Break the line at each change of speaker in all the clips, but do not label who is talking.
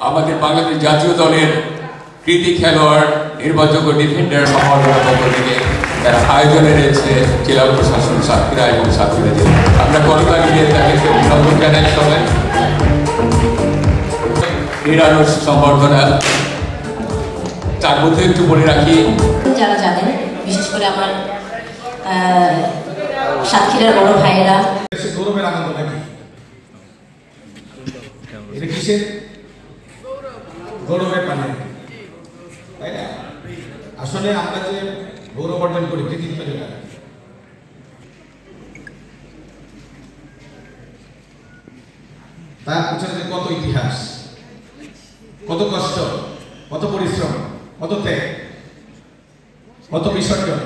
আমাদের বাংলাদেশ জাতীয় দলের কৃতি খেলোয়াড় নির্ভরযোগ্য ডিফেন্ডার মহোদয়ের পক্ষ থেকে তারা আয়োজনে রয়েছে জেলা প্রশাসন সাতক্ষীরা এবং সাতক্ষীরা জেলা। আমরা করতালি দিয়ে তাদেরকে অভিনন্দন জানাই সবাই। নিরানুষ সম্বর্ধনা তার মধ্যে একটু বলে রাখি,
যারা জানেন বিশেষ করে আমার সাতক্ষীরার বড় ভাইয়েরা
গৌরবের আনন্দ নাকি এটা কিসের গৌরবের পানি, তাই না? আসলে আমরা যে গৌরব অর্জন করি কৃতিত্ব যেটা, তার পিছনে যে কত ইতিহাস, কত কষ্ট, কত পরিশ্রম, কত ত্যাগ, কত বিসর্জন,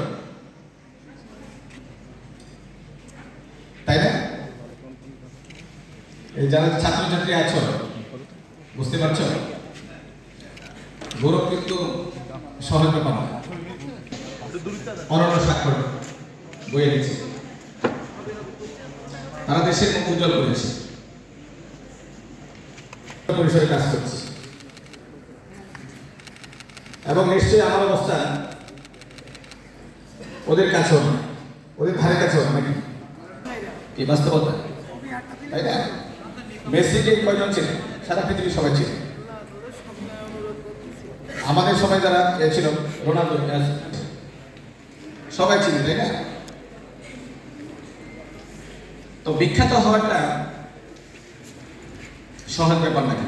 তাই না? এই যারা ছাত্রছাত্রী আছো বুঝতে পারছো, গৌরব কিন্তু সহজ ব্যাপার না, অনন্য স্বাক্ষর বয়ে দিচ্ছে, তারা দেশের মুখ উজ্জ্বল করেছে, পরিসরে কাজ করছে এবং নিশ্চয়ই আমার অবস্থা ওদের কাছেও না, ওদের ধারে কাছেও নাকি কি বাস্তবতা, তাই না? মেসি যে কয়জন ছিল সারা পৃথিবীর সবাই ছিল, আমাদের সময় যারা ছিল রোনালদো সবাই ছিল, তাই না? তো বিখ্যাত হওয়াটা সহজ ব্যাপার নাকি?